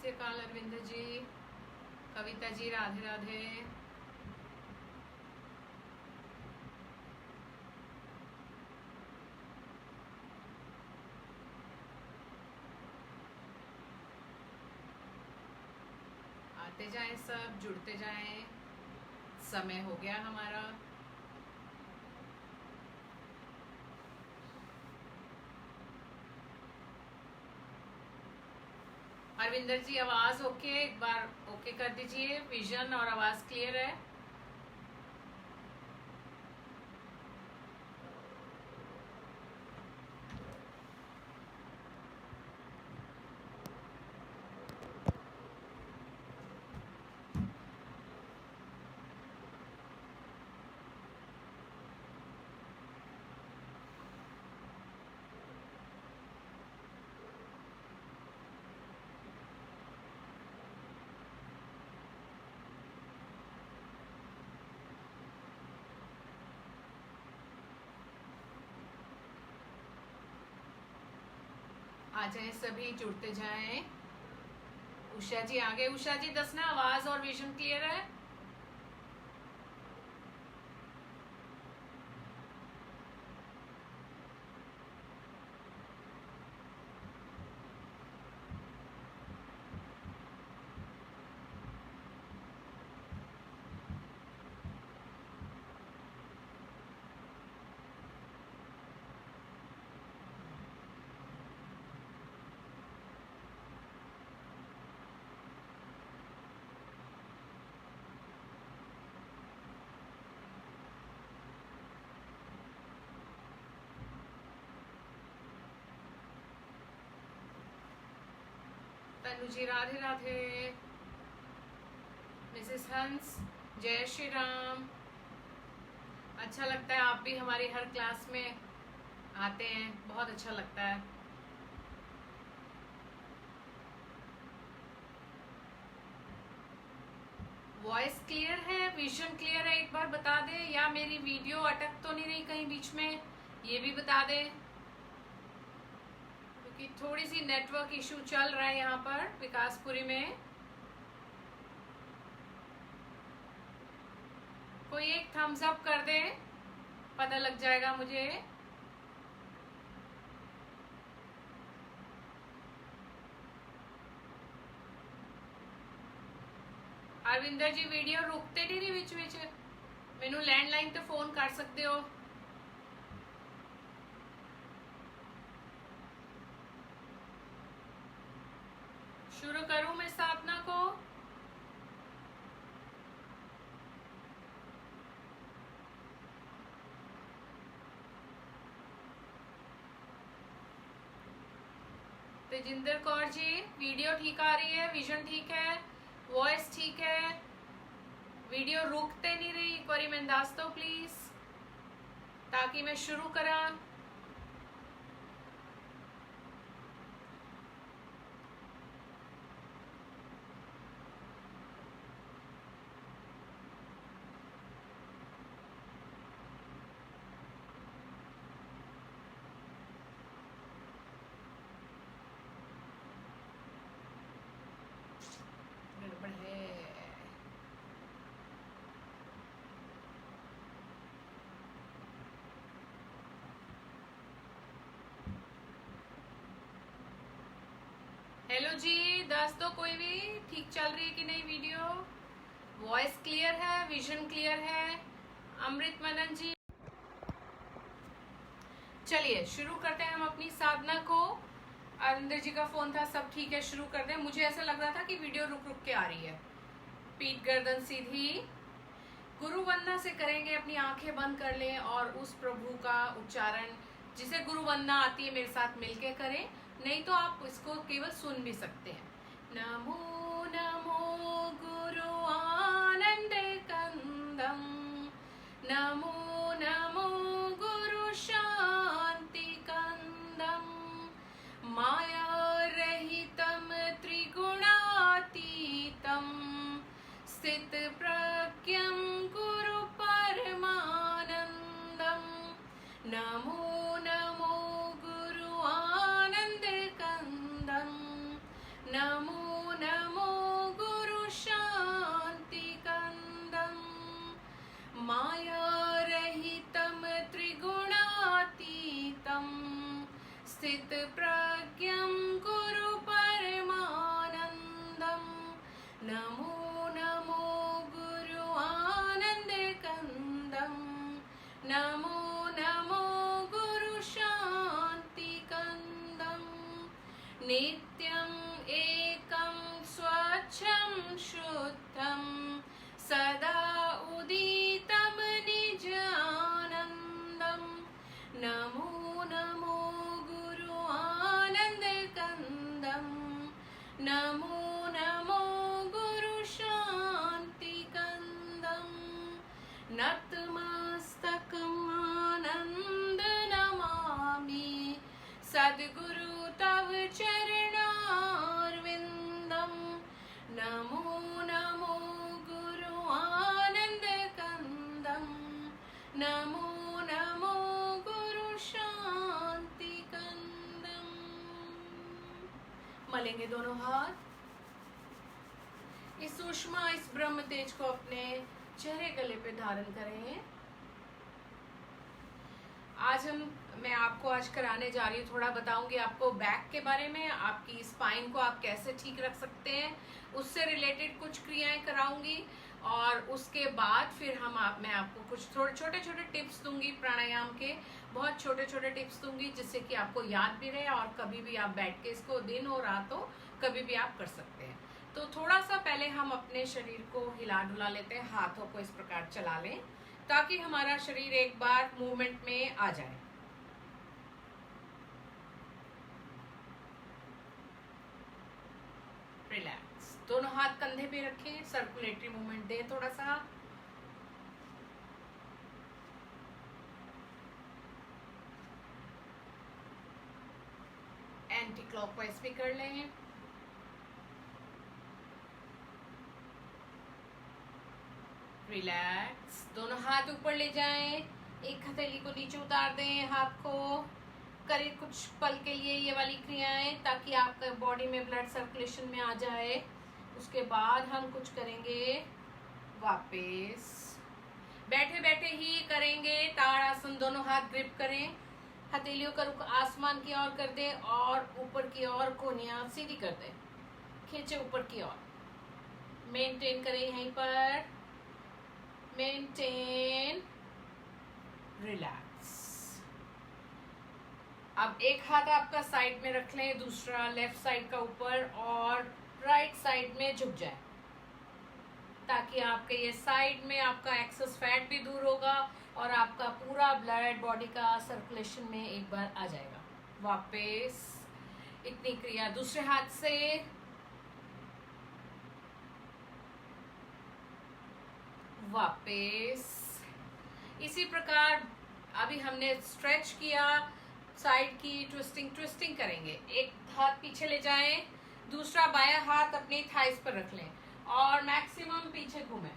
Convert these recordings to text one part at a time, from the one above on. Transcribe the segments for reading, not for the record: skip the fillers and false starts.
श्री अकाल अरविंद जी, कविता जी राधे राधे। आते जाएं, सब जुड़ते जाएं, समय हो गया हमारा। अरविंदर जी आवाज ओके, एक बार ओके कर दीजिए। विजन और आवाज क्लियर है? आ जाए, सभी जुड़ते जाएं। उषा जी आ गए। उषा जी दसना आवाज और विजन क्लियर है? तनु जी राधे राधे। मिसेस हंस जय श्री राम। अच्छा लगता है, आप भी हमारी हर क्लास में आते हैं, बहुत अच्छा लगता है। वॉइस क्लियर है, विजन क्लियर है, एक बार बता दे, या मेरी वीडियो अटक तो नहीं रही कहीं बीच में, ये भी बता दे, क्योंकि थोड़ी सी नेटवर्क इशू चल रहा है यहाँ पर विकासपुरी में। कोई एक थम्स अप कर दे, पता लग जाएगा मुझे। अरविंदर जी वीडियो रुकते नहीं विच विच, मैनू लैंडलाइन ते फोन कर सकते हो। शुरू करूं मैं साधना को? तेजिंदर कौर जी वीडियो ठीक आ रही है, विजन ठीक है, वॉइस ठीक है, वीडियो रुकते नहीं रही, एक बारी मैं दस दो प्लीज, ताकि मैं शुरू करा। गड़बड़ है। हेलो जी, दस दो कोई भी, ठीक चल रही है कि नहीं वीडियो? वॉइस क्लियर है, विजन क्लियर है? अमृत मनन जी, चलिए शुरू करते हैं हम अपनी साधना को। अरिंदर जी का फोन था, सब ठीक है, शुरू कर दें। मुझे ऐसा लग रहा था कि वीडियो रुक रुक के आ रही है। पीठ गर्दन सीधी, गुरु वंदना से करेंगे, अपनी आंखें बंद कर लें और उस प्रभु का उच्चारण, जिसे गुरु वंदना आती है, मेरे साथ मिलके करें, नहीं तो आप इसको केवल सुन भी सकते हैं। नमो नमो गुरु आनंद कंदम, नमो नमो गुरु शांति कंदम, माया रहितम त्रिगुणातीतम, स्थित प्रज्ञं गुरु परमानंदम, नमो नमो गुरु आनंद कंदम, नमो नमो नमो नमो गुरु शांति कंदम नतमस्तकम् आनंद नमामि सद्गुरु तव चरणारविंदम नमो नमो गुरु आनंद कंदम नमो नमो गुरु शांति कंदम। मलेंगे दोनों हाथ। इस सुषमा इस ब्रह्म तेज को अपने चेहरे गले पे धारण करें। आज मैं आपको आज कराने जा रही हूँ, थोड़ा बताऊंगी आपको बैक के बारे में, आपकी स्पाइन को आप कैसे ठीक रख सकते हैं, उससे रिलेटेड कुछ क्रियाएं कराऊंगी। और उसके बाद फिर मैं आपको कुछ थोड़े छोटे छोटे टिप्स दूंगी प्राणायाम के, बहुत छोटे छोटे टिप्स दूंगी जिससे कि आपको याद भी रहे और कभी भी आप बैठ के इसको दिन हो रात हो कभी भी आप कर सकते हैं। तो थोड़ा सा पहले हम अपने शरीर को हिला डुला लेते हैं, हाथों को इस प्रकार चला लें ताकि हमारा शरीर एक बार मूवमेंट में आ जाए। रिलैक्स। दोनों हाथ कंधे पे रखें, सर्कुलेटरी मूवमेंट दें थोड़ा सा। एंटी क्लॉकवाइज भी कर लें। रिलैक्स। दोनों हाथ ऊपर ले जाएं, एक हथेली को नीचे उतार दें, हाथ को करें कुछ पल के लिए ये वाली क्रियाएं ताकि आपके बॉडी में ब्लड सर्कुलेशन में आ जाए। उसके बाद हम कुछ करेंगे वापस, बैठे बैठे ही करेंगे ताड़ासन। दोनों हाथ ग्रिप करें, हथेलियों का रुख आसमान की ओर कर दें और ऊपर की ओर कोहनियां सीधी कर दें, खींचे ऊपर की ओर। मेंटेन करें यहीं पर, मेंटेन, रिलैक्स। अब एक हाथ आपका साइड में रख लें, दूसरा लेफ्ट साइड का ऊपर और राइट साइड में झुक जाए ताकि आपके ये साइड में आपका एक्सेस फैट भी दूर होगा और आपका पूरा ब्लड बॉडी का सर्कुलेशन में एक बार आ जाएगा। वापस इतनी क्रिया दूसरे हाथ से। वापस इसी प्रकार अभी हमने स्ट्रेच किया, साइड की ट्विस्टिंग करेंगे। एक हाथ पीछे ले जाएं, दूसरा बायां हाथ अपनी थाइस पर रख लें और मैक्सिमम पीछे घूमें।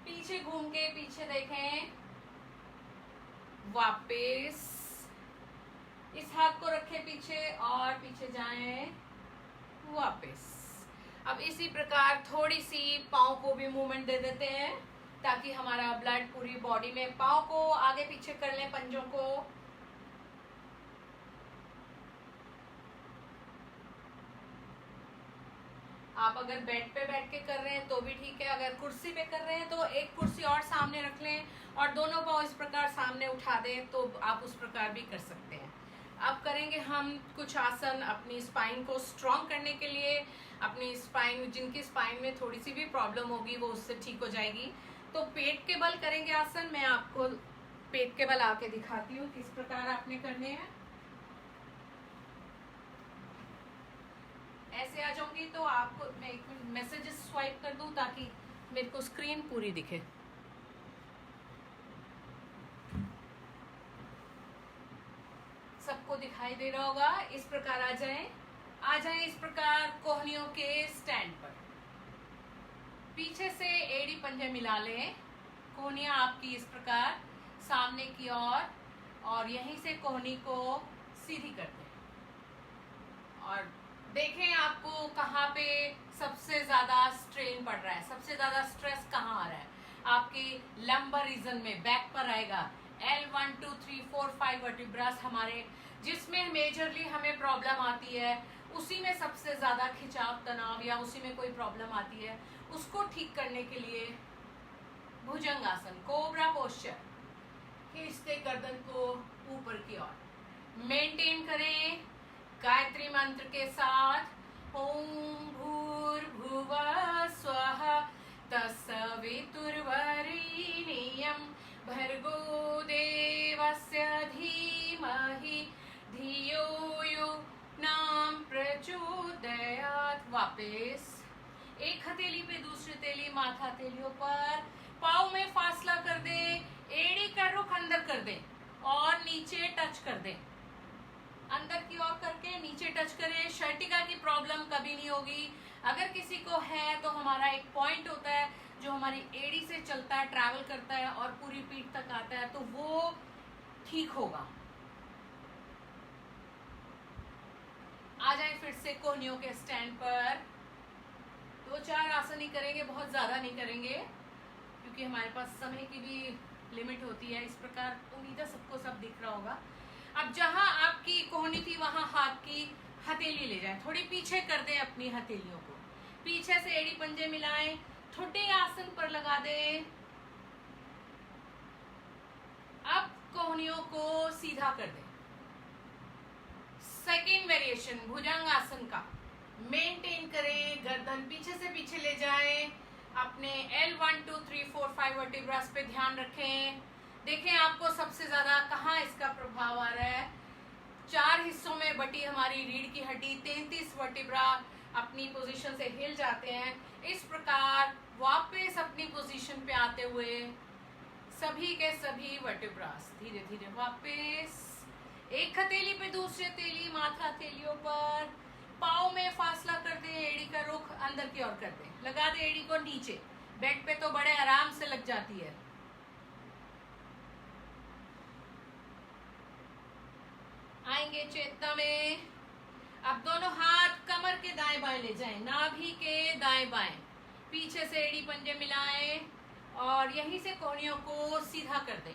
पीछे घूम के पीछे देखें। वापस इस हाथ को रखें पीछे और पीछे जाएं। वापस। अब इसी प्रकार थोड़ी सी पाँव को भी मूवमेंट दे देते हैं ताकि हमारा ब्लड पूरी बॉडी में, पाँव को आगे पीछे कर लें, पंजों को। आप अगर बेड पे बैठ के कर रहे हैं तो भी ठीक है, अगर कुर्सी पे कर रहे हैं तो एक कुर्सी और सामने रख लें और दोनों पाँव इस प्रकार सामने उठा दें, तो आप उस प्रकार भी कर सकते हैं। अब करेंगे हम कुछ आसन अपनी स्पाइन को स्ट्रॉन्ग करने के लिए। अपनी स्पाइन, जिनकी स्पाइन में थोड़ी सी भी प्रॉब्लम होगी वो उससे ठीक हो जाएगी। तो पेट के बल करेंगे आसन। मैं आपको पेट के बल आके दिखाती हूँ किस प्रकार आपने करने हैं। ऐसे आ जाऊंगी तो आपको मैं एक मिनट मैसेजेस स्वाइप कर दूं ताकि मेरे को स्क्रीन पूरी दिखे। सबको दिखाई दे रहा होगा। इस प्रकार आ जाएं इस प्रकार कोहनियों के स्टैंड पर। पीछे से एड़ी पंजे मिला लें, कोहनियां आपकी इस प्रकार सामने की ओर और यहीं से कोहनी को सीधी कर दें और देखें आपको कहाँ पे सबसे ज्यादा स्ट्रेन पड़ रहा है, सबसे ज्यादा स्ट्रेस कहाँ आ रहा है। आपकी लंबर रीजन में, बैक पर आएगा। L1 2 3 4 5 वर्टिब्रास हमारे, जिसमें मेजरली हमें प्रॉब्लम आती है, उसी में सबसे ज्यादा खिंचाव, तनाव या उसी में कोई प्रॉब्लम आती है, उसको ठीक करने के लिए भुजंगासन, कोबरा पोस्चर, खींचते गर्दन को ऊपर की ओर। मेंटेन करें गायत्री मंत्र के साथ। ओम भूर्भुवः स्वः तत्सवितुर्वरेण्यं भर्गो देवस्य धीमहि धियो यो न प्रचोदयात्। वापस, एक हथेली पे दूसरी हथेली माथा हथेलियों पर, पाँव में फासला कर दे, एड़ी का रुख अंदर कर दे और नीचे टच कर दे, अंदर की ओर करके नीचे टच करें। शर्टिका की प्रॉब्लम कभी नहीं होगी। अगर किसी को है तो हमारा एक पॉइंट होता है जो हमारी एड़ी से चलता है, ट्रैवल करता है और पूरी पीठ तक आता है, तो वो ठीक होगा। आ जाए फिर से कोहनियों के स्टैंड पर। 2-4 आसन ही करेंगे, बहुत ज्यादा नहीं करेंगे क्योंकि हमारे पास समय की भी लिमिट होती है। इस प्रकार उम्मीद है सबको सब दिख रहा होगा। अब जहां आपकी कोहनी थी वहां हाथ की हथेली ले जाएं, थोड़ी पीछे कर दें अपनी हथेलियों को, पीछे से एड़ी पंजे मिलाएं, ठुड्डे आसन पर लगा दें। अब कोहनियों को सीधा कर दें। सेकेंड वेरिएशन भुजंग आसन का मेंटेन करें, गर्दन पीछे से पीछे ले जाएं, अपने L1 2 3 4 5 वर्टिब्रास पे ध्यान रखें। देखें आपको सबसे ज्यादा कहाँ इसका प्रभाव आ रहा है। 4 हिस्सों में बटी हमारी रीढ़ की हड्डी, 33 वर्टिब्रा अपनी पोजीशन से हिल जाते हैं। इस प्रकार वापस अपनी पोजीशन पे आते हुए सभी के सभी वर्टिब्रास धीरे धीरे वापस, एक हथेली पे दूसरी हथेली माथा हथेलियों पर, पाँव में फासला कर दे, एड़ी का रुख अंदर की ओर कर दे, लगा दे एड़ी को नीचे। बेड पे तो बड़े आराम से लग जाती है। आएंगे चेतना में। अब दोनों हाथ कमर के दाएं बाएं ले जाएं, नाभि के दाएं बाएं, पीछे से एड़ी पंजे मिलाएं और यहीं से कोहनियों को सीधा कर दें।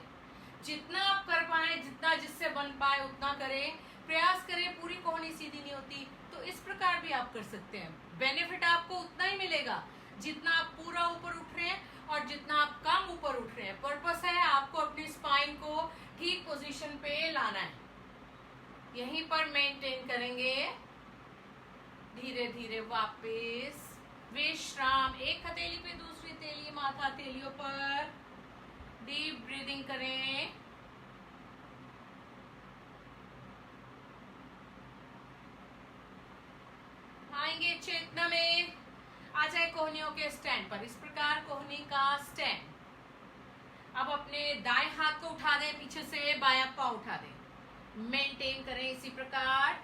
जितना आप कर पाए, जितना जिससे बन पाए उतना करें। प्रयास करें, पूरी कोहनी सीधी नहीं होती तो इस प्रकार भी आप कर सकते हैं। बेनिफिट आपको उतना ही मिलेगा जितना आप पूरा ऊपर उठ रहे हैं और जितना आप कम ऊपर उठ रहे हैं। पर्पस है आपको अपनी स्पाइन को ठीक पोजीशन पे लाना है। यहीं पर मेंटेन करेंगे, धीरे धीरे वापस विश्राम, एक हथेली पे दूसरी हथेली माथा हथेलियों पर, डीप ब्रीदिंग करें। आएंगे चेतना में। आ जाए कोहनियों के स्टैंड पर। इस प्रकार कोहनी का स्टैंड। अब अपने दाएं हाथ को उठा दें, पीछे से बायां पांव उठा दें, मेंटेन करें इसी प्रकार।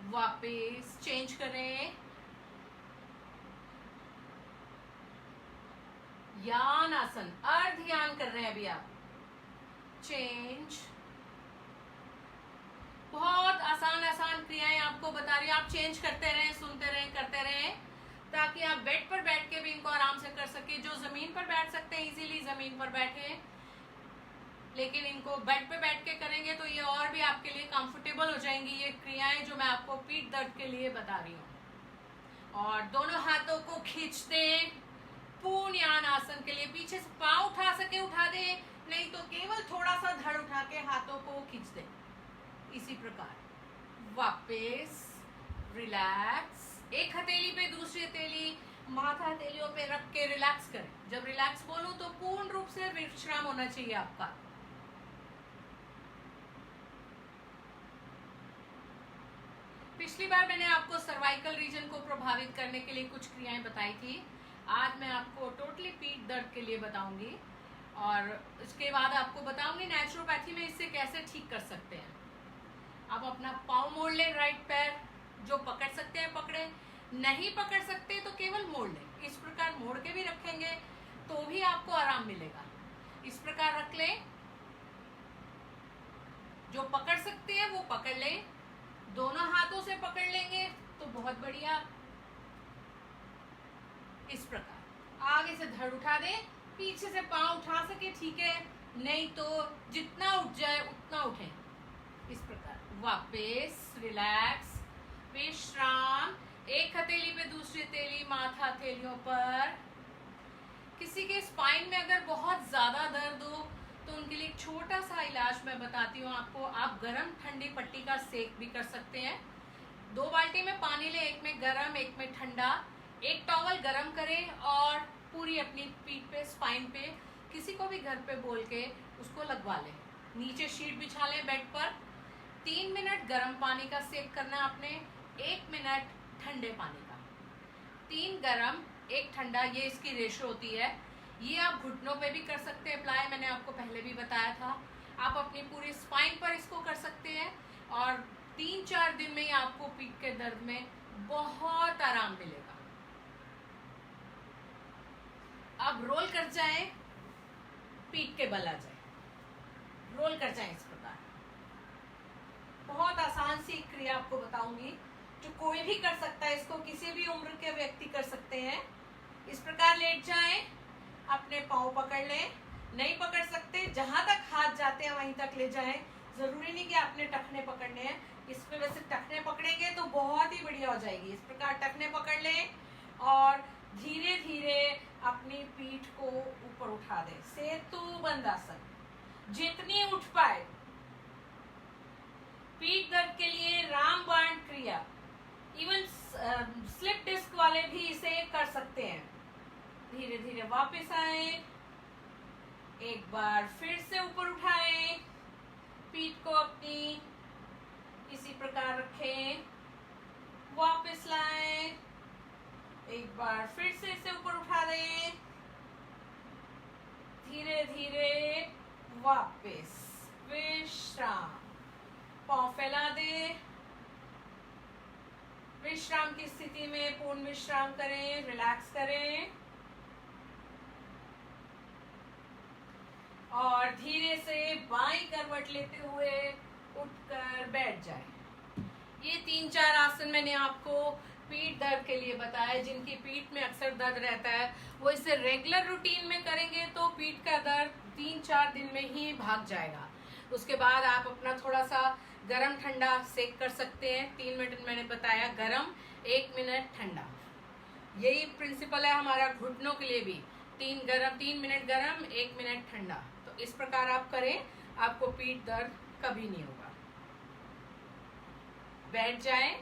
वापस चेंज करें, यान आसन, अर्ध यान कर रहे हैं अभी आप। चेंज। बहुत आसान आसान क्रियाएं आपको बता रही हूं, आप चेंज करते रहें, सुनते रहें, करते रहें ताकि आप बेड पर बैठ के भी इनको आराम से कर सके। जो जमीन पर बैठ सकते हैं इजीली जमीन पर बैठे, लेकिन इनको बेड पे बैठ के करेंगे तो ये और भी आपके लिए कंफर्टेबल हो जाएंगी ये क्रियाएं जो मैं आपको पीठ दर्द के लिए बता रही हूँ। और दोनों हाथों को खींच दें पूर्ण यान आसन के लिए। पीछे से पांव उठा सके उठा दे, नहीं तो केवल थोड़ा सा धड़ उठा के हाथों को खींच दे। इसी प्रकार वापस रिलैक्स, एक हथेली पे दूसरी हथेली माथा हथेलियों पे रख के रिलैक्स करें। जब रिलैक्स बोलूं तो पूर्ण रूप से विश्राम होना चाहिए आपका। पिछली बार मैंने आपको सर्वाइकल रीजन को प्रभावित करने के लिए कुछ क्रियाएं बताई थी। आज मैं आपको टोटली पीठ दर्द के लिए बताऊंगी और इसके बाद आपको बताऊंगी नेचुरोपैथी में इससे कैसे ठीक कर सकते हैं। अब अपना पाँव मोड़ लें, राइट पैर जो पकड़ सकते हैं पकड़े, नहीं पकड़ सकते तो केवल मोड़ लें। इस प्रकार मोड़ के भी रखेंगे तो भी आपको आराम मिलेगा। इस प्रकार रख लें, जो पकड़ सकते हैं वो पकड़ लें, दोनों हाथों से पकड़ लेंगे तो बहुत बढ़िया। इस प्रकार आगे से धड़ उठा दें, पीछे से पांव उठा सके ठीक है, नहीं तो जितना उठ जाए उतना उठें। इस प्रकार वापस रिलैक्स, विश्राम, एक हथेली पे दूसरी हथेली माथा हथेलियों पर। किसी के स्पाइन में अगर बहुत ज्यादा दर्द हो तो उनके लिए एक छोटा सा इलाज मैं बताती हूँ आपको। आप गरम ठंडी पट्टी का सेक भी कर सकते हैं। 2 बाल्टी में पानी लें, एक में गरम एक में ठंडा। एक टॉवल गरम करें और पूरी अपनी पीठ पे स्पाइन पे किसी को भी घर पे बोल के उसको लगवा लें। नीचे शीट बिछा लें बेड पर। 3 मिनट गर्म पानी का सेक करना आपने, 1 मिनट ठंडे पानी का। 3 गरम 1 ठंडा, ये इसकी रेशो होती है। ये आप घुटनों पे भी कर सकते हैं अप्लाई, मैंने आपको पहले भी बताया था। आप अपनी पूरी स्पाइन पर इसको कर सकते हैं और 3-4 दिन में ही आपको पीठ के दर्द में बहुत आराम मिलेगा। अब रोल कर जाए, पीठ के बल आ जाए, रोल कर जाए इस प्रकार। बहुत आसान सी क्रिया आपको बताऊंगी जो कोई भी कर सकता है, इसको किसी भी उम्र के व्यक्ति कर सकते हैं। इस प्रकार लेट जाएं, अपने पाँव पकड़ लें, नहीं पकड़ सकते जहां तक हाथ जाते हैं वहीं तक ले जाएं। जरूरी नहीं कि आपने टखने पकड़ने हैं, इस पे वैसे टखने पकड़ेंगे तो बहुत ही बढ़िया हो जाएगी। इस प्रकार टखने पकड़ लें और धीरे धीरे अपनी पीठ को ऊपर उठा दें। सेतु बंद आसन, जितनी उठ पाए। पीठ दर्द के लिए रामबाण क्रिया, इवन स्लिप डिस्क वाले भी इसे कर सकते हैं। धीरे धीरे वापस आए, एक बार फिर से ऊपर उठाएं, पीठ को अपनी इसी प्रकार रखें, वापस लाएं, एक बार फिर से इसे ऊपर उठा दें, धीरे धीरे वापस, विश्राम, पाँव फैला दे। विश्राम की स्थिति में पूर्ण विश्राम करें, रिलैक्स करें और धीरे से बाईं करवट लेते हुए उठकर बैठ जाए। ये 3-4 आसन मैंने आपको पीठ दर्द के लिए बताया। जिनकी पीठ में अक्सर दर्द रहता है वो इसे रेगुलर रूटीन में करेंगे तो पीठ का दर्द 3-4 दिन में ही भाग जाएगा। उसके बाद आप अपना थोड़ा सा गरम ठंडा सेक कर सकते हैं। 3 मिनट मैंने बताया गरम, 1 मिनट ठंडा। यही प्रिंसिपल है हमारा घुटनों के लिए भी। 3 मिनट गरम, 1 मिनट ठंडा। तो इस प्रकार आप करें, आपको पीठ दर्द कभी नहीं होगा। बैठ जाएं।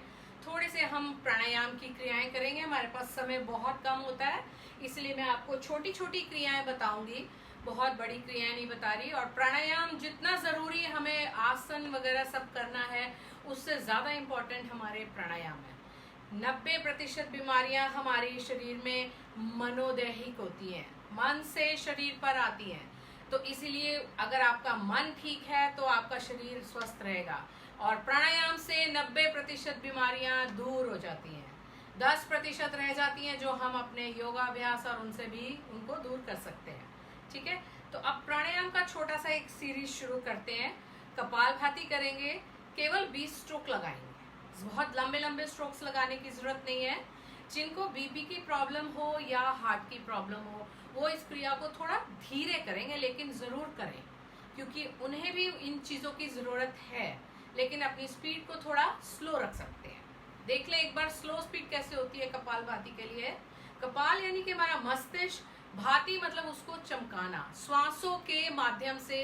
थोड़े से हम प्राणायाम की क्रियाएं करेंगे, हमारे पास समय बहुत कम होता है, इसलिए मैं आपको छोटी छोटी क्रियाएं बताऊंगी, बहुत बड़ी क्रियाएं नहीं बता रही। और प्राणायाम जितना जरूरी हमें आसन वगैरह सब करना है, उससे ज्यादा इम्पोर्टेंट हमारे प्राणायाम है। 90% बीमारियां हमारे शरीर में मनोदैहिक होती हैं, मन से शरीर पर आती हैं। तो इसीलिए अगर आपका मन ठीक है तो आपका शरीर स्वस्थ रहेगा। और प्राणायाम से 90% बीमारियां दूर हो जाती हैं, 10% रह जाती हैं जो हम अपने योगाभ्यास और उनसे भी उनको दूर कर सकते हैं। ठीक है, तो अब प्राणायाम का छोटा सा एक सीरीज शुरू करते हैं। कपालभाति करेंगे, केवल 20 स्ट्रोक लगाएंगे, बहुत लंबे लंबे स्ट्रोक्स लगाने की जरूरत नहीं है। जिनको बीपी की प्रॉब्लम हो या हार्ट की प्रॉब्लम हो वो इस क्रिया को थोड़ा धीरे करेंगे, लेकिन जरूर करें, क्योंकि उन्हें भी इन चीजों की जरूरत है। लेकिन अपनी स्पीड को थोड़ा स्लो रख सकते हैं। देख ले एक बार स्लो स्पीड कैसे होती है कपालभाति के लिए। कपाल यानी कि हमारा मस्तिष्क, भाती मतलब उसको चमकाना। श्वासों के माध्यम से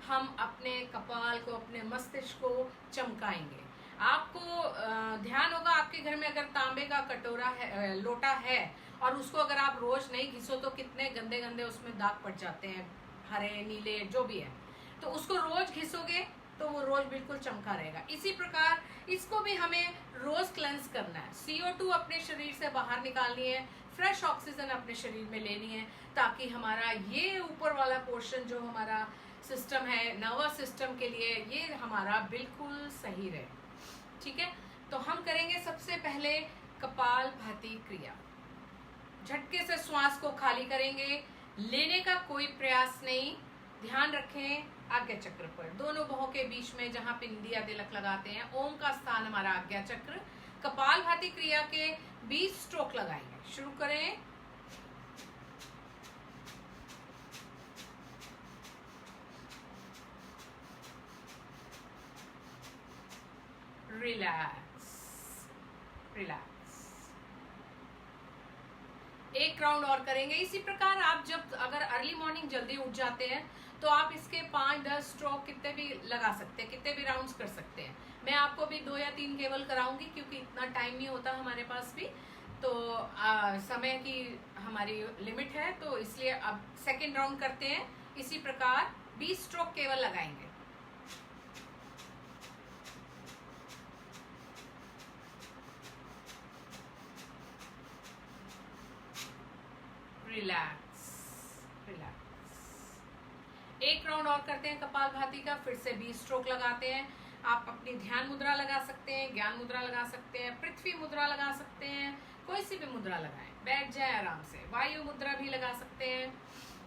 हम अपने कपाल को, अपने मस्तिष्क को चमकाएंगे। आपको ध्यान होगा, आपके घर में अगर तांबे का कटोरा है, लोटा है, और उसको अगर आप रोज नहीं घिसो तो कितने गंदे गंदे उसमें दाग पड़ जाते हैं, हरे नीले जो भी है। तो उसको रोज घिसोगे तो वो रोज बिल्कुल चमका रहेगा। इसी प्रकार इसको भी हमें रोज क्लेंस करना है। CO2 अपने शरीर से बाहर निकालनी है, फ्रेश ऑक्सीजन अपने शरीर में लेनी है, ताकि हमारा ये ऊपर वाला पोर्शन जो हमारा सिस्टम है, नर्वस सिस्टम के लिए, ये हमारा बिल्कुल सही रहे। ठीक है, तो हम करेंगे सबसे पहले कपालभाति क्रिया। झटके से श्वास को खाली करेंगे, लेने का कोई प्रयास नहीं। ध्यान रखें आज्ञा चक्र पर, दोनों भौं के बीच में जहां पिंडिया तिलक लगाते हैं, ओम का स्थान हमारा आज्ञा चक्र। कपालभाति क्रिया के 20 स्ट्रोक लगाएंगे। शुरू करें। Relax relax. एक राउंड और करेंगे। इसी प्रकार आप जब अगर अर्ली मॉर्निंग जल्दी उठ जाते हैं तो आप इसके 5-10 स्ट्रोक कितने भी लगा सकते हैं, कितने भी राउंड्स कर सकते हैं। मैं आपको भी 2 या 3 केवल कराऊंगी, क्योंकि इतना टाइम नहीं होता हमारे पास भी, तो समय की हमारी लिमिट है, तो इसलिए अब सेकेंड राउंड करते हैं। इसी प्रकार 20 स्ट्रोक केवल लगाएंगे। Relax relax. एक राउंड और करते हैं कपालभाति का, फिर से 20 स्ट्रोक लगाते हैं। आप अपनी ध्यान मुद्रा लगा सकते हैं, ज्ञान मुद्रा लगा सकते हैं, पृथ्वी मुद्रा लगा सकते हैं, कोई सी भी मुद्रा लगाएं, बैठ जाए आराम से। वायु मुद्रा भी लगा सकते हैं।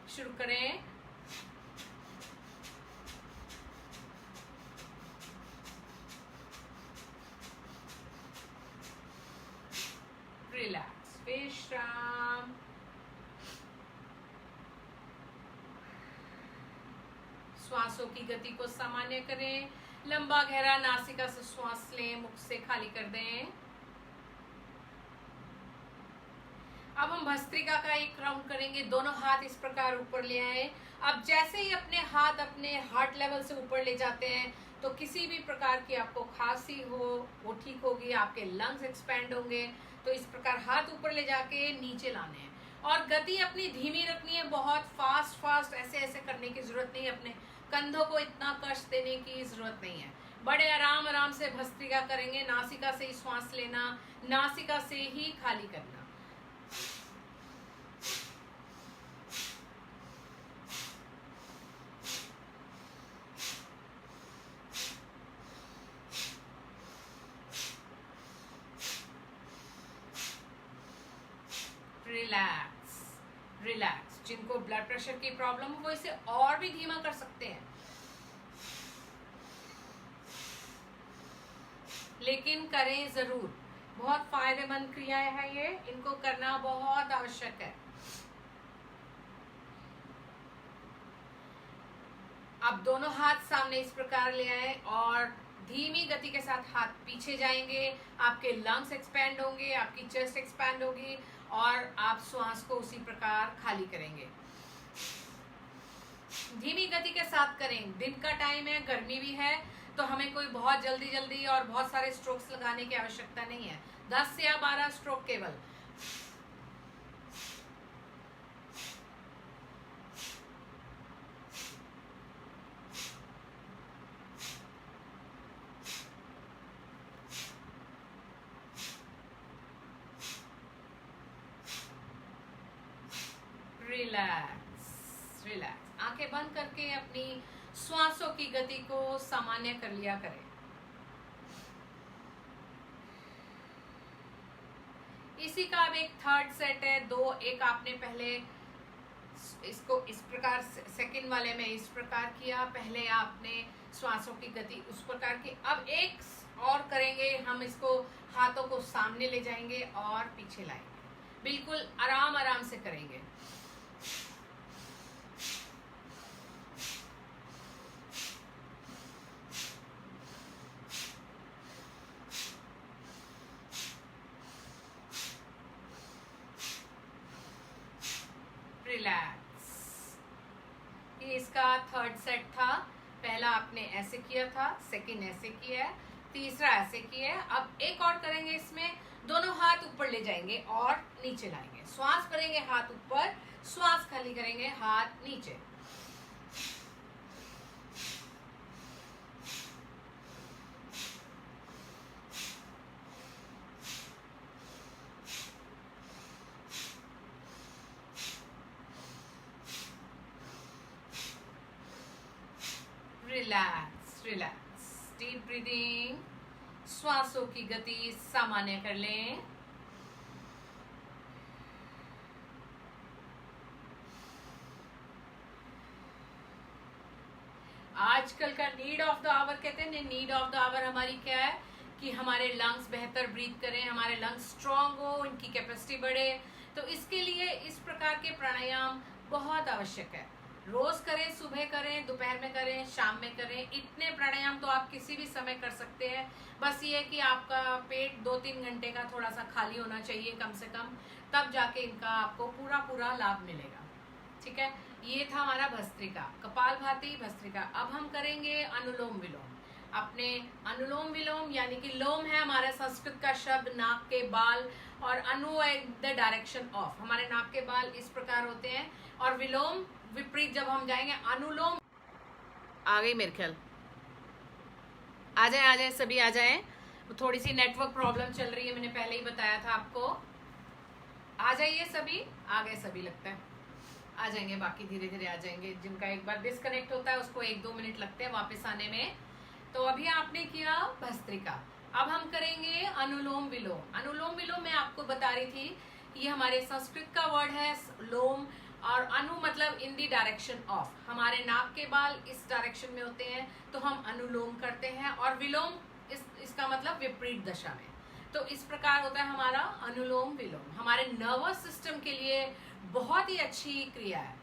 शुरू करें। रिलैक्स, विश्राम। श्वासों की गति को सामान्य करें। लंबा गहरा नासिका से श्वास लें, मुख से खाली कर दें। अब हम भस्त्रिका का एक राउंड करेंगे। दोनों हाथ इस प्रकार ऊपर ले आए। अब जैसे ही अपने हाथ अपने हार्ट लेवल से ऊपर ले जाते हैं तो किसी भी प्रकार की आपको खांसी हो वो ठीक होगी, आपके लंग्स एक्सपैंड होंगे। तो इस प्रकार हाथ ऊपर ले जाके नीचे लाने हैं और गति अपनी धीमी रखनी है। बहुत फास्ट ऐसे ऐसे करने की जरूरत नहीं है। अपने कंधों को इतना कष्ट देने की जरूरत नहीं है। बड़े आराम से भस्त्रिका करेंगे। नासिका से ही श्वास लेना, नासिका से ही खाली करना। Relax relax. जिनको ब्लड प्रेशर की प्रॉब्लम हो वो इसे और भी धीमा कर सकते हैं, लेकिन करें जरूर। बहुत फायदेमंद क्रियाएं हैं ये, इनको करना बहुत आवश्यक है। अब दोनों हाथ सामने इस प्रकार ले आए और धीमी गति के साथ हाथ पीछे जाएंगे। आपके लंग्स एक्सपैंड होंगे, आपकी चेस्ट एक्सपैंड होगी और आप श्वास को उसी प्रकार खाली करेंगे। धीमी गति के साथ करें। दिन का टाइम है, गर्मी भी है, तो हमें कोई बहुत जल्दी और बहुत सारे स्ट्रोक्स लगाने की आवश्यकता नहीं है। 10 या 12 स्ट्रोक केवल। Relax relax. आंखें बंद करके अपनी श्वासों की गति को सामान्य कर लिया करें। इसी का अब एक थर्ड सेट है। दो, एक आपने पहले इसको इस प्रकार सेकंड वाले में इस प्रकार किया, पहले आपने श्वासों की गति उस प्रकार की। अब एक और करेंगे हम, इसको हाथों को सामने ले जाएंगे और पीछे लाएंगे। बिल्कुल आराम से करेंगे। रिलैक्स। ये इसका थर्ड सेट था। पहला आपने ऐसे किया था, सेकंड ऐसे किया है, तीसरा ऐसे किया है। अब एक और करेंगे। इसमें दोनों हाथ ऊपर ले जाएंगे और नीचे लाएंगे। श्वास भरेंगे, हाथ ऊपर, श्वास खाली करेंगे, हाथ नीचे। Relax relax. Deep breathing. श्वासों की गति सामान्य कर लें। आजकल का नीड ऑफ द आवर कहते हैं। नीड ऑफ द आवर हमारी क्या है कि हमारे लंग्स बेहतर ब्रीथ करें, हमारे लंग्स स्ट्रांग हो, इनकी कैपेसिटी बढ़े। तो इसके लिए इस प्रकार के प्राणायाम बहुत आवश्यक है। रोज करें, सुबह करें, दोपहर में करें, शाम में करें। इतने प्राणायाम तो आप किसी भी समय कर सकते हैं। बस ये है कि आपका पेट 2-3 घंटे का थोड़ा सा खाली होना चाहिए कम से कम, तब जाके इनका आपको पूरा लाभ मिलेगा। ठीक है, ये था हमारा भस्त्रिका, कपालभाति भस्त्रिका। अब हम करेंगे अनुलोम विलोम। अपने अनुलोम विलोम यानी कि लोम है हमारा संस्कृत का शब्द, नाक के बाल, और अनु द डायरेक्शन ऑफ। हमारे नाक के बाल इस प्रकार होते हैं और विलोम विपरीत जब हम जाएंगे। अनुलोम आ गई मेरे ख्याल, आ जाए सभी आ जाए। थोड़ी सी नेटवर्क प्रॉब्लम चल रही है, मैंने पहले ही बताया था आपको। आ जाइए सभी, आ गए सभी लगता है, आ जाएंगे, बाकी धीरे धीरे आ जाएंगे। जिनका एक बार डिस्कनेक्ट होता है उसको 1-2 मिनट लगते हैं वापस आने में। तो अभी आपने किया भस्त्रिका, अब हम करेंगे अनुलोम विलोम। अनुलोम विलोम मैं आपको बता रही थी, ये हमारे संस्कृत का वर्ड है लोम, और अनु मतलब इन दी डायरेक्शन ऑफ, हमारे नाक के बाल इस डायरेक्शन में होते हैं तो हम अनुलोम करते हैं, और विलोम इसका मतलब विपरीत दशा में। तो इस प्रकार होता है हमारा अनुलोम विलोम। हमारे नर्वस सिस्टम के लिए बहुत ही अच्छी क्रिया है।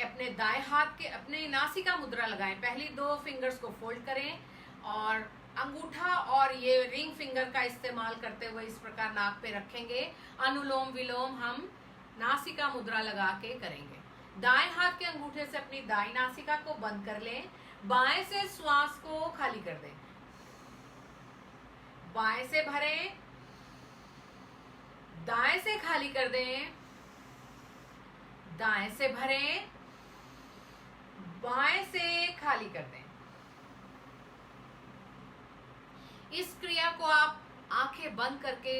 अपने दाएं हाथ के अपने नासिका मुद्रा लगाएं, पहली 2 फिंगर्स को फोल्ड करें और अंगूठा और ये रिंग फिंगर का इस्तेमाल करते हुए इस प्रकार नाक पे रखेंगे। अनुलोम विलोम हम नासिका मुद्रा लगा के करेंगे। दाएं हाथ के अंगूठे से अपनी दाईं नासिका को बंद कर लें, बाएं से श्वास को खाली कर दें, बाएं से भरें, दाएं से खाली कर दें, दाएं से भरें, बाएं से खाली कर दें। इस क्रिया को आप आंखें बंद करके,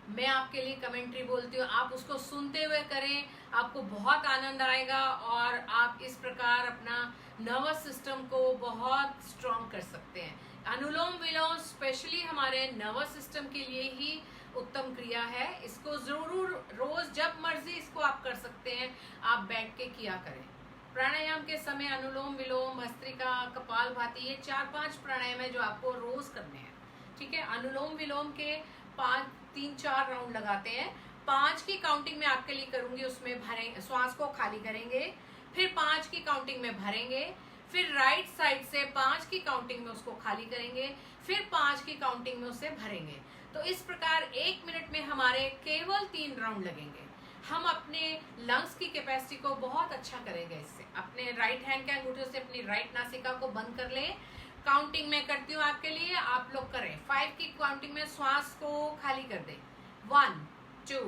मैं आपके लिए कमेंट्री बोलती हूँ, आप उसको सुनते हुए करें, आपको बहुत आनंद आएगा और आप इस प्रकार अपना नर्वस सिस्टम को बहुत स्ट्रॉन्ग कर सकते हैं। अनुलोम विलोम स्पेशली हमारे नर्वस सिस्टम के लिए ही उत्तम क्रिया है। इसको जरूर रोज जब मर्जी इसको आप कर सकते हैं, आप बैठ के किया करें। प्राणायाम के समय अनुलोम विलोम, भस्त्रिका, कपालभाति, ये 4-5 प्राणायाम है जो आपको रोज करने हैं, ठीक है। अनुलोम विलोम के 3-4 राउंड लगाते हैं। 5 की काउंटिंग में आपके लिए करूंगी, उसमें भरें, श्वास को खाली करेंगे, फिर 5 की काउंटिंग में भरेंगे, फिर राइट साइड से 5 की काउंटिंग में उसको खाली करेंगे, फिर 5 की काउंटिंग में उसे भरेंगे। तो इस प्रकार 1 मिनट में हमारे केवल 3 राउंड लगेंगे। हम अपने लंग्स की कैपेसिटी को बहुत अच्छा करेंगे इससे। अपने राइट हैंड के अंगूठे से अपनी राइट नासिका को बंद कर लें। काउंटिंग में करती हूँ आपके लिए, आप लोग करें। 5 की काउंटिंग में श्वास को खाली कर दें। 1 2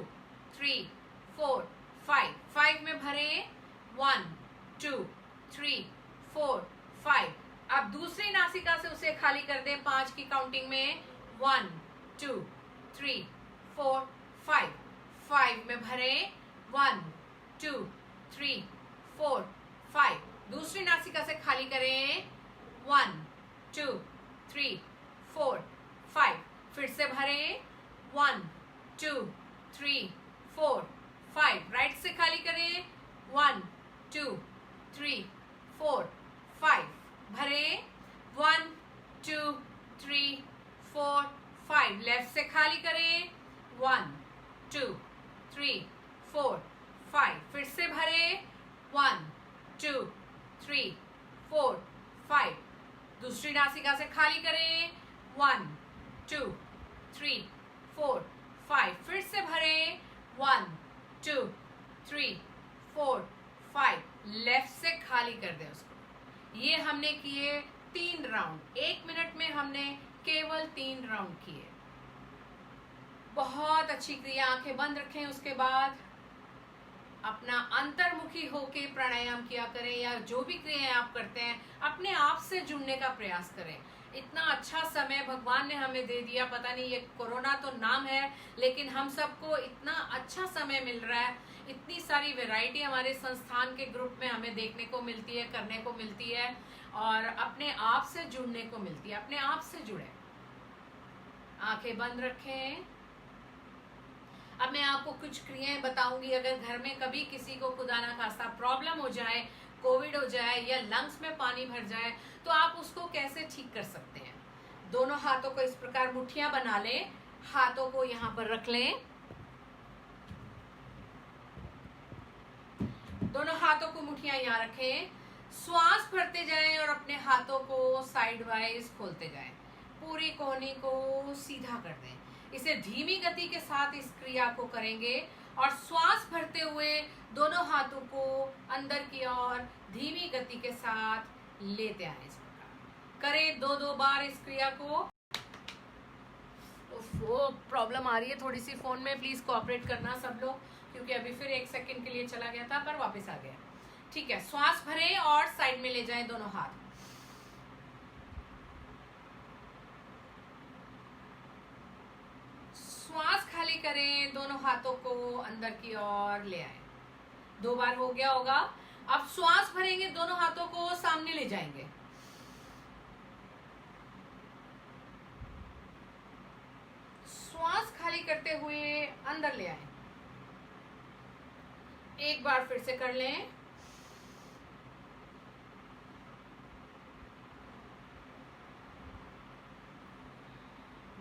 3 4 5, 5 में भरें। 1 2 3 4 5। अब दूसरी नासिका से उसे खाली कर दें 5 की काउंटिंग में। 1 2 3 4 5, 5 में भरें। 1 2 3 4 5। दूसरी नासिका से खाली करें। 1 2 3 4 5। फिर से भरें। 1 2 3 4 5। राइट से खाली करें। 1 2 3 4 5। भरें। 1 2 3 4 5। लेफ्ट से खाली करें। 1 2 3 4 5। फिर से भरें। 1 2 3 4 5। दूसरी नासिका से खाली करें। 1 2 3 4 5। फिर से भरें। 1 2 3 4 5। लेफ्ट से खाली कर दें उसको। ये हमने किए 3 राउंड। 1 मिनट में हमने केवल 3 राउंड किए। बहुत अच्छी क्रिया। आंखें बंद रखें। उसके बाद अपना अंतर्मुखी होके प्राणायाम किया करें, या जो भी क्रियाएं आप करते हैं अपने आप से जुड़ने का प्रयास करें। इतना अच्छा समय भगवान ने हमें दे दिया। पता नहीं, ये कोरोना तो नाम है, लेकिन हम सबको इतना अच्छा समय मिल रहा है। इतनी सारी वैरायटी हमारे संस्थान के ग्रुप में हमें देखने को मिलती है, करने को मिलती है, और अपने आप से जुड़ने को मिलती है। अपने आप से जुड़े। आंखें बंद रखें। अब मैं आपको कुछ क्रियाएं बताऊंगी। अगर घर में कभी किसी को खुदा ना खास्ता प्रॉब्लम हो जाए, कोविड हो जाए, या लंग्स में पानी भर जाए, तो आप उसको कैसे ठीक कर सकते हैं। दोनों हाथों को इस प्रकार मुट्ठियां बना लें। हाथों को यहाँ पर रख लें। दोनों हाथों को मुट्ठियां यहाँ रखें। श्वास भरते जाएं और अपने हाथों को साइड वाइज खोलते जाएं। पूरी कोहनी को सीधा कर दें। इसे धीमी गति के साथ इस क्रिया को करेंगे, और श्वास भरते हुए दोनों हाथों को अंदर की ओर धीमी गति के साथ लेते आए। इस प्रकार करें 2-2 बार इस क्रिया को। वो प्रॉब्लम आ रही है थोड़ी सी फोन में, प्लीज कोऑपरेट करना सब लोग, क्योंकि अभी फिर 1 सेकंड के लिए चला गया था पर वापस आ गया। ठीक है, श्वास भरें और साइड में ले जाएं दोनों हाथ। श्वास खाली करें, दोनों हाथों को अंदर की ओर ले आए। 2 बार हो गया होगा। अब श्वास भरेंगे, दोनों हाथों को सामने ले जाएंगे। श्वास खाली करते हुए अंदर ले आए। एक बार फिर से कर लें।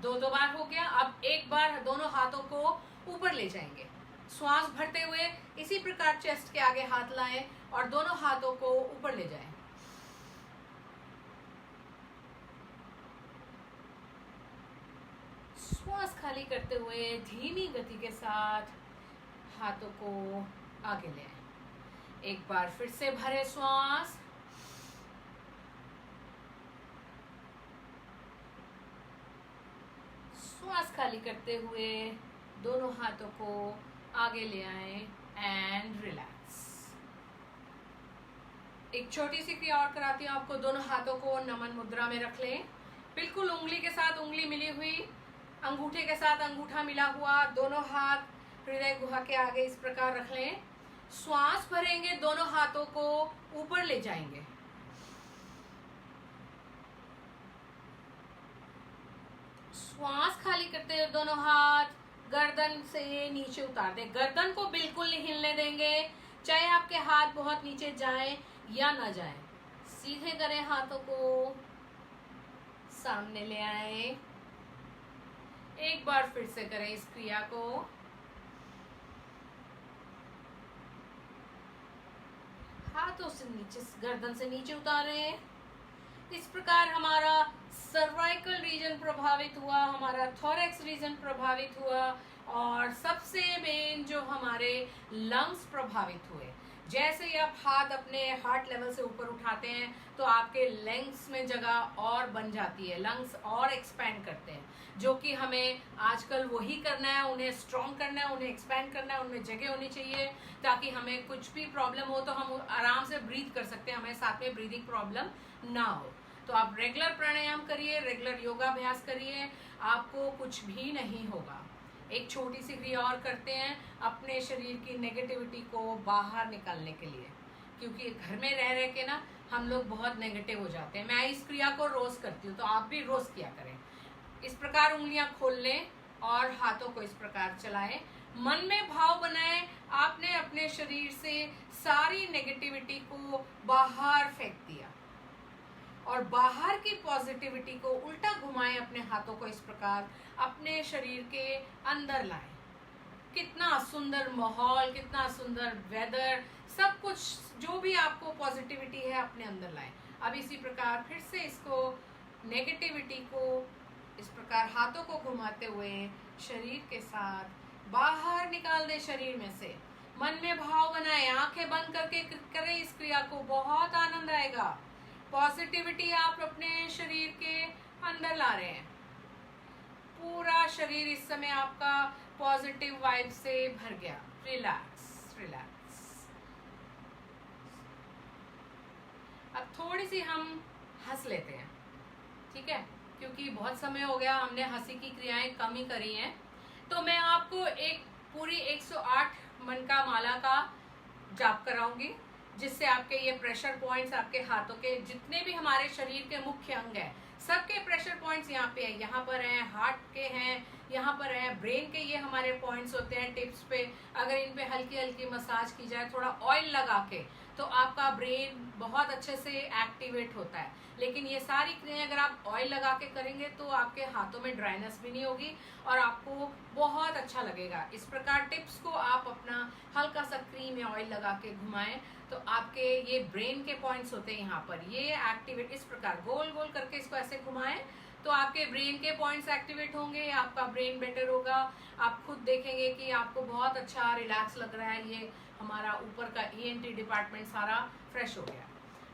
दो बार हो गया। अब एक बार दोनों हाथों को ऊपर ले जाएंगे। श्वास भरते हुए इसी प्रकार चेस्ट के आगे हाथ लाएं और दोनों हाथों को ऊपर ले जाएं। श्वास खाली करते हुए धीमी गति के साथ हाथों को आगे ले आएं। एक बार फिर से भरे श्वास। श्वास खाली करते हुए दोनों हाथों को आगे ले आए एंड रिलैक्स। एक छोटी सी क्रिया और कराती हूँ आपको। दोनों हाथों को नमन मुद्रा में रख लें। बिल्कुल उंगली के साथ उंगली मिली हुई, अंगूठे के साथ अंगूठा मिला हुआ, दोनों हाथ हृदय गुहा के आगे इस प्रकार रख लें। श्वास भरेंगे, दोनों हाथों को ऊपर ले जाएंगे। श्वास खाली करते हुए दोनों हाथ गर्दन से नीचे उतार दें। गर्दन को बिल्कुल नहीं हिलने देंगे, चाहे आपके हाथ बहुत नीचे जाएं या ना जाएं। सीधे करें, हाथों को सामने ले आए। एक बार फिर से करें इस क्रिया को। हाथों से नीचे, गर्दन से नीचे उतारें। इस प्रकार हमारा सर्वाइकल रीजन प्रभावित हुआ, हमारा थोरैक्स रीजन प्रभावित हुआ और सबसे मेन जो हमारे लंग्स प्रभावित हुए। जैसे ही आप हाथ अपने हार्ट लेवल से ऊपर उठाते हैं तो आपके लंग्स में जगह और बन जाती है, लंग्स और एक्सपैंड करते हैं, जो कि हमें आजकल वही करना है। उन्हें स्ट्रॉन्ग करना है, उन्हें एक्सपैंड करना है, उनमें जगह होनी चाहिए ताकि हमें कुछ भी प्रॉब्लम हो तो हम आराम से ब्रीथ कर सकते हैं, हमें साथ में ब्रीदिंग प्रॉब्लम ना हो। तो आप रेगुलर प्राणायाम करिए, रेगुलर योगाभ्यास करिए, आपको कुछ भी नहीं होगा। एक छोटी सी क्रिया और करते हैं अपने शरीर की नेगेटिविटी को बाहर निकालने के लिए, क्योंकि घर में रह रह के ना हम लोग बहुत नेगेटिव हो जाते हैं। मैं इस क्रिया को रोज करती हूँ, तो आप भी रोज किया करें। इस प्रकार उंगलियां खोल लें और हाथों को इस प्रकार चलाएं। मन में भाव बनाएं, आपने अपने शरीर से सारी नेगेटिविटी को बाहर फेंक दिया और बाहर की पॉजिटिविटी को उल्टा घुमाएं। अपने हाथों को इस प्रकार अपने शरीर के अंदर लाएं। कितना सुंदर माहौल, कितना सुंदर वेदर, सब कुछ जो भी आपको पॉजिटिविटी है अपने अंदर लाएं। अब इसी प्रकार फिर से इसको नेगेटिविटी को इस प्रकार हाथों को घुमाते हुए शरीर के साथ बाहर निकाल दे शरीर में से। मन में भाव बनाएं, आंखें बंद करके करें इस क्रिया को, बहुत आनंद आएगा। पॉजिटिविटी आप अपने शरीर के अंदर ला रहे हैं। पूरा शरीर इस समय आपका पॉजिटिव वाइब से भर गया। Relax relax. अब थोड़ी सी हम हंस लेते हैं, ठीक है, क्योंकि बहुत समय हो गया हमने हंसी की क्रियाएं कम ही करी हैं। तो मैं आपको एक पूरी 108 मन का माला का जाप कराऊंगी, जिससे आपके ये प्रेशर पॉइंट्स, आपके हाथों के जितने भी हमारे शरीर के मुख्य अंग हैं, सबके प्रेशर पॉइंट्स यहाँ पे हैं। यहाँ पर हैं, हार्ट के हैं, यहाँ पर है ब्रेन के, ये हमारे पॉइंट्स होते हैं टिप्स पे। अगर इन पे हल्की हल्की मसाज की जाए थोड़ा ऑयल लगा के, तो आपका ब्रेन बहुत अच्छे से एक्टिवेट होता है। लेकिन ये सारी क्रियाएं अगर आप ऑयल लगा के करेंगे तो आपके हाथों में ड्राइनेस भी नहीं होगी और आपको बहुत अच्छा लगेगा। इस प्रकार टिप्स को आप अपना हल्का सा क्रीम या ऑयल लगा के घुमाएं तो आपके ये ब्रेन के पॉइंट्स होते हैं यहाँ पर, ये एक्टिवेट, इस प्रकार गोल गोल करके इसको ऐसे घुमाएं तो आपके ब्रेन के पॉइंट्स एक्टिवेट होंगे, आपका ब्रेन बेटर होगा। आप खुद देखेंगे कि आपको बहुत अच्छा रिलैक्स लग रहा है। ये हमारा ऊपर का ENT डिपार्टमेंट सारा फ्रेश हो गया।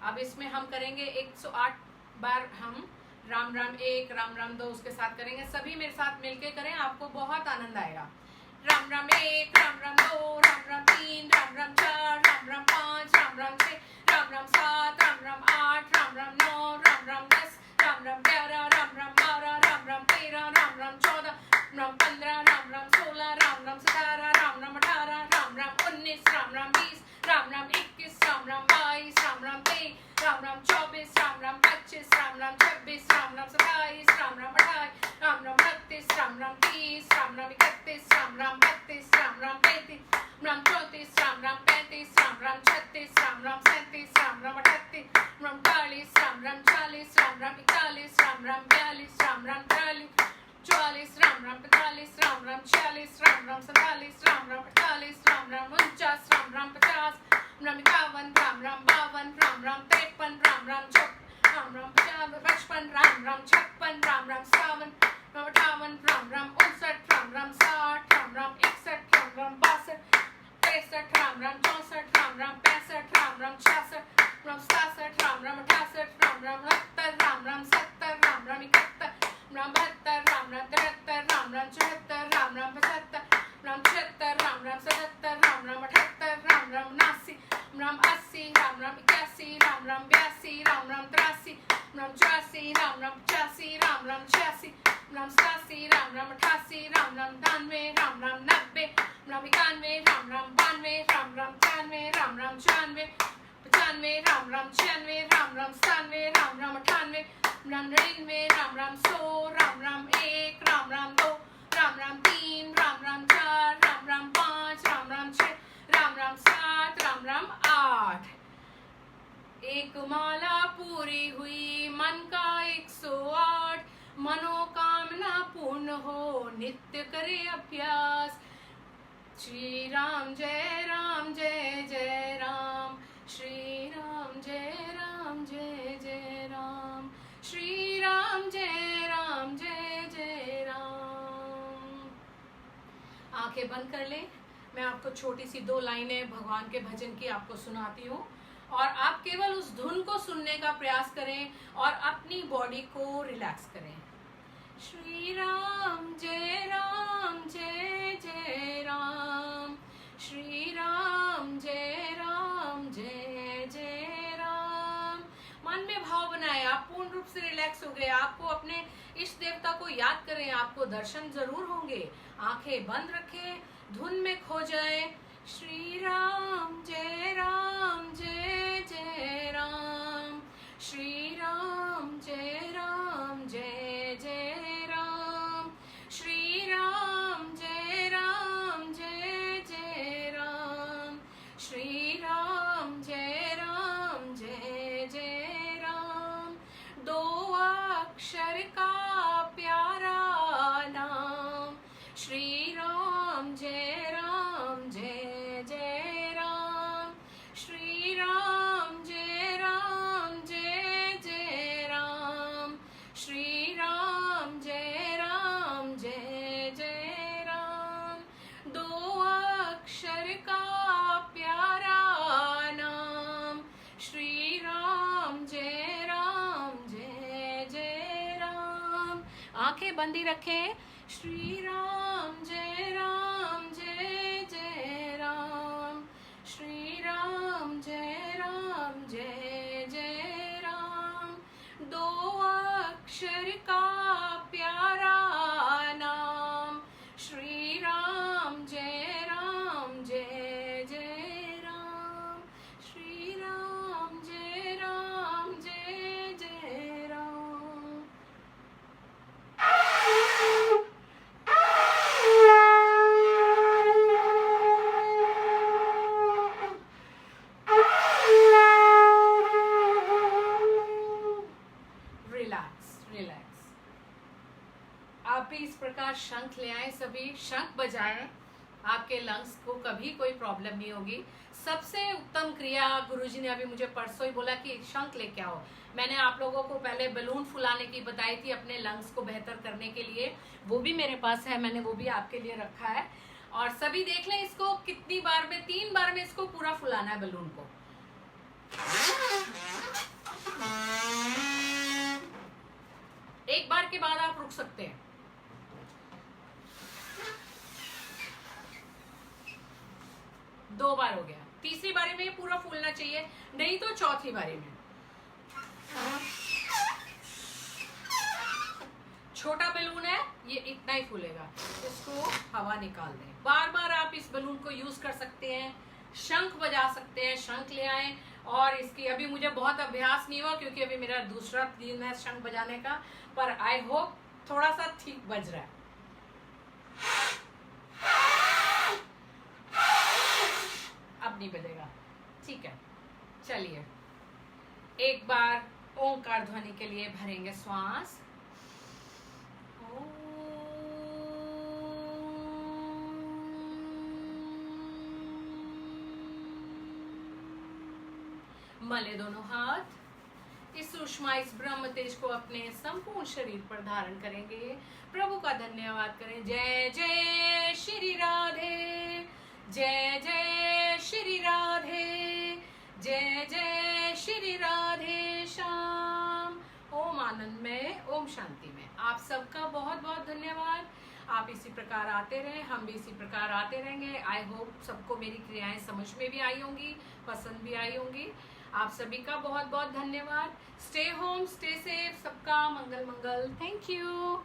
अब इसमें हम करेंगे 108 बार हम राम राम 1, राम राम 2 उसके साथ करेंगे। सभी मेरे साथ मिलके करें, आपको बहुत आनंद आएगा। राम राम 1, राम राम 2, राम राम 3, राम राम 4, राम राम 5, राम राम 6, राम राम 7, राम राम 8, राम राम 9, राम राम 10, राम राम 11, राम राम 12, राम राम 13, राम राम 14, राम राम 15, राम राम 16, राम 30, राम राम 31, राम राम 32, राम राम 33, राम 34, राम राम 35, राम राम 36, राम राम 37, राम राम 38, राम 40, राम राम 40, राम राम 41, राम राम 42, राम राम 43, 44, राम राम 45, राम राम 46, राम राम 47, राम राम 48, राम राम 49, राम राम 50, राम 51, राम राम 52, राम राम 53, राम राम 54, राम राम 55, राम राम 56, राम राम 57, राम 58, राम राम 59, राम राम 60, राम राम 61, राम राम 62, 63, राम राम 64, राम राम 65, राम राम 66, राम 67, राम राम 68, राम राम 69, राम राम 70, राम राम 71, राम 72, राम राम 73, राम राम 74, राम राम 75, राम 76, राम राम 77, राम राम 78, राम राम 79, राम 80, राम राम 81, राम राम 82, राम राम 83, राम 84, राम राम 85, राम राम 86, राम 87, राम राम 88, राम राम 99, राम राम 90, राम 91, राम राम 92, राम राम 93, राम राम 94, 95, राम राम 96, राम राम 97, राम राम 98, राम 99, राम राम 100, राम राम 1, राम राम 2, राम राम 3, राम राम 4, राम राम 5, राम राम 6, राम राम 7, राम राम 8। एक माला पूरी हुई मन का 108, मनोकामना पूर्ण हो नित्य करे अभ्यास। श्री राम जय राम जय जय राम, श्री राम जय राम जय जय राम, श्री राम जय राम जय जय राम। आंखें बंद कर ले। मैं आपको छोटी सी 2 लाइनें भगवान के भजन की आपको सुनाती हूँ और आप केवल उस धुन को सुनने का प्रयास करें और अपनी बॉडी को रिलैक्स करें। श्री राम जय जय राम, श्री राम जय जय राम। मन में भाव बनाए, आप पूर्ण रूप से रिलैक्स हो गए, आपको अपने इष्ट देवता को याद करें, आपको दर्शन जरूर होंगे। आंखें बंद रखें, धुन में खो जाए। श्री राम जय जय राम, श्री राम जय जय राम, श्री राम जय जय राम, श्री राम जय जय राम। 2 अक्षर का प्यारा नाम, श्री राम जय जय राम, श्री राम जय जय राम, श्री राम जय जय राम। 2 अक्षर का प्यारा नाम, श्री राम जय राम। आंखें बंदी रखें। श्री राम जय जय राम, श्री राम जय जय राम। 2 अक्षर का प्यारा नाम, श्री राम जय जय राम, श्री राम जय जय राम। आप भी इस प्रकार शंख ले आए, सभी शंख बजाएं, आपके लंग्स को कभी कोई प्रॉब्लम नहीं होगी। सबसे उत्तम क्रिया गुरुजी ने अभी मुझे परसों ही बोला कि शंख लेके आओ। मैंने आप लोगों को पहले बलून फुलाने की बताई थी अपने लंग्स को बेहतर करने के लिए, वो भी मेरे पास है, मैंने वो भी आपके लिए रखा है। और सभी देख लें इसको कितनी बार में, 3 बार में इसको पूरा फुलाना है बलून को। एक बार के बाद आप रुक सकते हैं। दो बार हो गया, तीसरी बारी में ये पूरा फूलना चाहिए, नहीं तो चौथी बारी में। छोटा बलून है, ये इतना ही फूलेगा, इसको हवा निकाल दें। बार बार आप इस बलून को यूज कर सकते हैं, शंख बजा सकते हैं, शंख ले आए। और इसकी अभी मुझे बहुत अभ्यास नहीं हुआ क्योंकि अभी मेरा दूसरा दिन है शंख बजाने का, पर आई होप थोड़ा सा ठीक बज रहा है। नहीं बजेगा। ठीक है, चलिए एक बार ओंकार ध्वनि के लिए भरेंगे श्वास। मले दोनों हाथ, इस सुषमा इस ब्रह्म तेज को अपने संपूर्ण शरीर पर धारण करेंगे। प्रभु का धन्यवाद करें। जय जय श्री राधे, जय जय श्री राधे, जय जय श्री राधे श्याम। ओम आनंद में, ओम शांति में। आप सबका बहुत बहुत धन्यवाद। आप इसी प्रकार आते रहे, हम भी इसी प्रकार आते रहेंगे। आई होप सबको मेरी क्रियाएं समझ में भी आई होंगी, पसंद भी आई होंगी। आप सभी का बहुत बहुत धन्यवाद। स्टे होम, स्टे सेफ, सबका मंगल मंगल। Thank you.